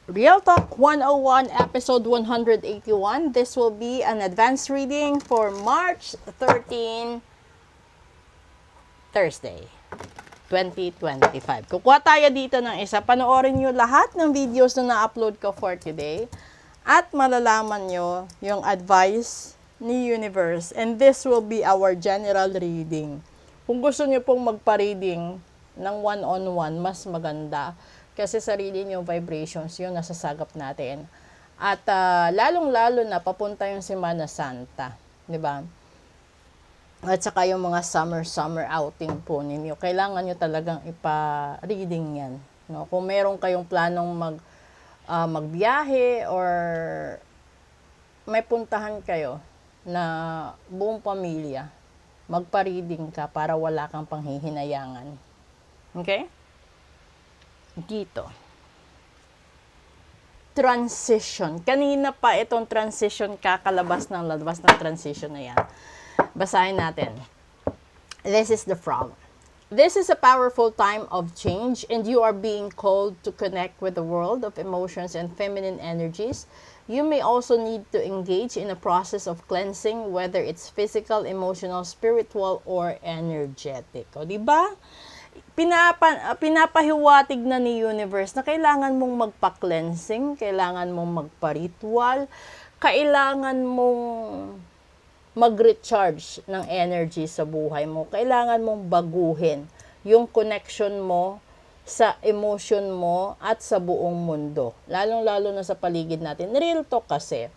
Real Talk 101, episode 181. This will be an advanced reading for March 13, Thursday, 2025. Kukuha tayo dito ng isa. Panoorin nyo lahat ng videos na na-upload ko for today at malalaman nyo yung advice ni Universe. And this will be our general reading. Kung gusto nyo pong magpa-reading ng one-on-one, mas maganda. Kasi sarili yung vibrations, yung nasasagap natin. At lalong-lalo na papunta yung Semana Santa. Di ba? At saka yung mga summer outing po ninyo. Kailangan nyo talagang ipa-reading yan. No? Kung meron kayong planong magbiyahe or may puntahan kayo na buong pamilya, magpa-reading ka para wala kang panghihinayangan. Okay? Dito. Transition. Kanina pa itong transition, kakalabas ng transition na yan. Basahin natin. This is the frog. This is a powerful time of change and you are being called to connect with the world of emotions and feminine energies. You may also need to engage in a process of cleansing, whether it's physical, emotional, spiritual, or energetic. O, diba? Pinapahiwatig na ni Universe na kailangan mong magpa-cleansing, kailangan mong magpa-ritual, kailangan mong mag-recharge ng energy sa buhay mo. Kailangan mong baguhin yung connection mo sa emotion mo at sa buong mundo. Lalong-lalo na sa paligid natin. Real talk kasi,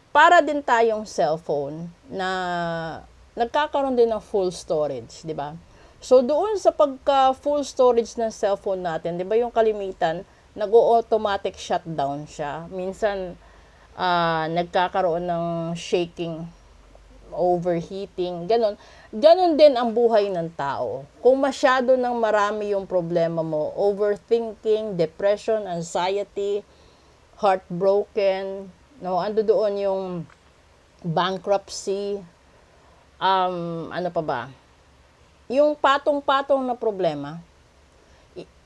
para din tayong cellphone na nagkakaroon din ng full storage, di ba? So, doon sa pagka-full storage ng cellphone natin, di ba yung kalimitan, nag-automatic shutdown siya. Minsan, nagkakaroon ng shaking, overheating, ganon. Ganon din ang buhay ng tao. Kung masyado ng marami yung problema mo, overthinking, depression, anxiety, heartbroken, no? Ando doon yung bankruptcy, ano pa ba? Yung patong-patong na problema,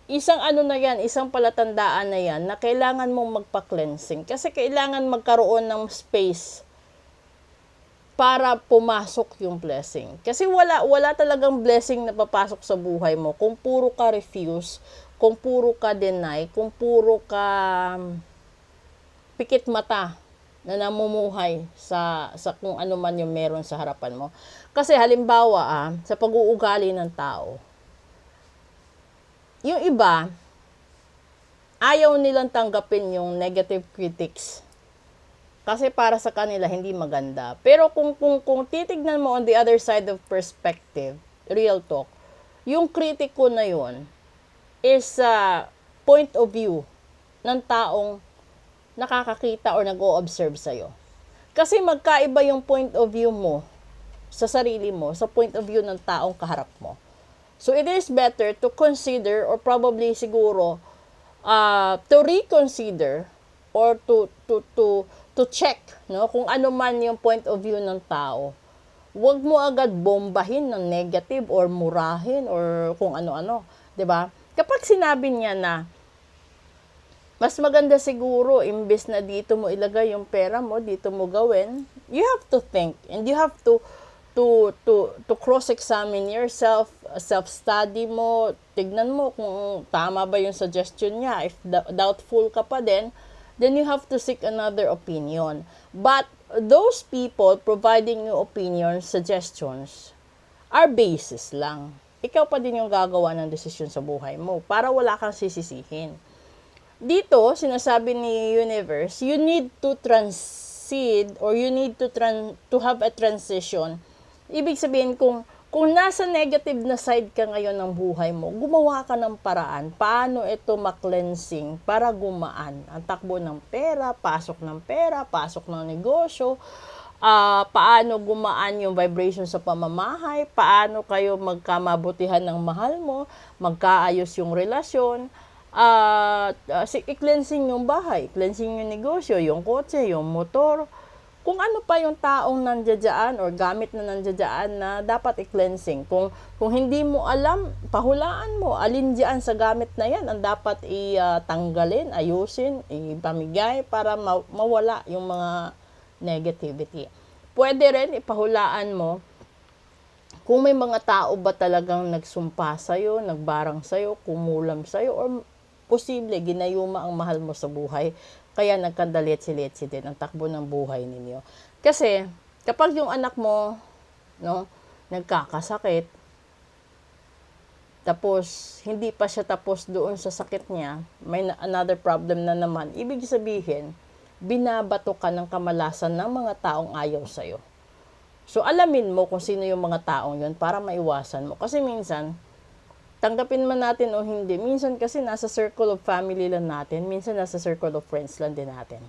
isang ano na yan, isang palatandaan na yan na kailangan mong magpa-cleansing. Kasi kailangan magkaroon ng space para pumasok yung blessing. Kasi wala talagang blessing na papasok sa buhay mo kung puro ka refuse, kung puro ka deny, kung puro ka pikit mata na namumuhay sa kung ano man yung meron sa harapan mo. Kasi halimbawa, sa pag-uugali ng tao, yung iba, ayaw nilang tanggapin yung negative critics. Kasi para sa kanila, hindi maganda. Pero kung titignan mo on the other side of perspective, real talk, yung kritiko na yun is point of view ng taong nakakakita or nag-o-observe sa'yo. Kasi magkaiba yung point of view mo sa sarili mo, sa point of view ng taong kaharap mo. So, it is better to consider or probably siguro to reconsider or to check, no, kung ano man yung point of view ng tao. Huwag mo agad bombahin ng negative or murahin or kung ano-ano, 'di ba? Kapag sinabi niya na mas maganda siguro imbes na dito mo ilagay yung pera mo, dito mo gawin, you have to think and you have to cross-examine yourself, self-study mo, tignan mo kung tama ba yung suggestion niya. If doubtful ka pa din, then you have to seek another opinion. But those people providing you opinions, suggestions, are basis lang. Ikaw pa din yung gagawa ng desisyon sa buhay mo para wala kang sisisihin. Dito, sinasabi ni Universe, you need to transit or you need to have a transition. Ibig sabihin, kung nasa negative na side ka ngayon ng buhay mo, gumawa ka ng paraan. Paano ito ma-cleansing para gumaan? Ang takbo ng pera, pasok ng negosyo, paano gumaan yung vibration sa pamamahay, paano kayo magkamabutihan ng mahal mo, magkaayos yung relasyon, i-cleansing yung bahay, cleansing yung negosyo, yung kotse, yung motor, kung ano pa yung taong nandiyan or gamit na nandiyan na dapat i-cleansing. Kung hindi mo alam, pahulaan mo, alin diyan sa gamit na yan ang dapat tanggalin, ayusin, ipamigay para mawala yung mga negativity. Pwede rin ipahulaan mo kung may mga tao ba talagang nagsumpa sa'yo, nagbarang sa'yo, kumulam sa'yo, or posible ginayuma ang mahal mo sa buhay, kaya nagkandalit-silit din ang takbo ng buhay ninyo. Kasi, kapag yung anak mo, no, nagkakasakit, tapos, hindi pa siya tapos doon sa sakit niya, may another problem na naman, ibig sabihin, binabato ka ng kamalasan ng mga taong ayaw sa'yo. So, alamin mo kung sino yung mga taong yun para maiwasan mo. Kasi minsan, tanggapin man natin o hindi, minsan kasi nasa circle of family lang natin, minsan nasa circle of friends lang din natin.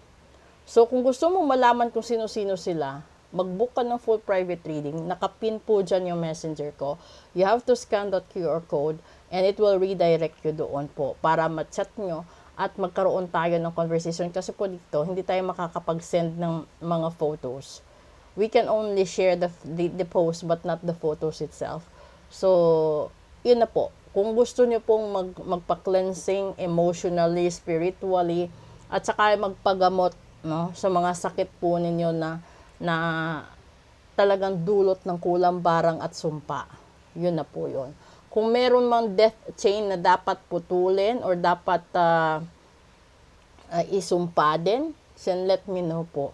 So, kung gusto mo malaman kung sino-sino sila, mag-book ka ng full private reading, nakapin po dyan yung messenger ko. You have to scan that QR code and it will redirect you doon po para ma-chat nyo at magkaroon tayo ng conversation. Kasi po dito, hindi tayo makakapag-send ng mga photos. We can only share the post but not the photos itself. So, yun na po. Kung gusto nyo pong magpa-cleansing emotionally, spiritually, at saka magpagamot, no, sa mga sakit po ninyo na talagang dulot ng kulambarang at sumpa. Yun na po yun. Kung meron mang death chain na dapat putulin or dapat isumpa din, then let me know po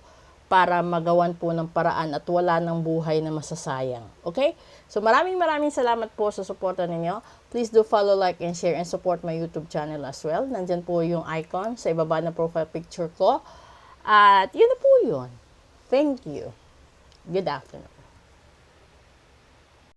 para magawan po ng paraan at wala ng buhay na masasayang. Okay? So maraming salamat po sa suporta ninyo. Please do follow, like, and share and support my YouTube channel as well. Nandyan po yung icon sa ibaba ng profile picture ko. At yun na po yun. Thank you. Good afternoon.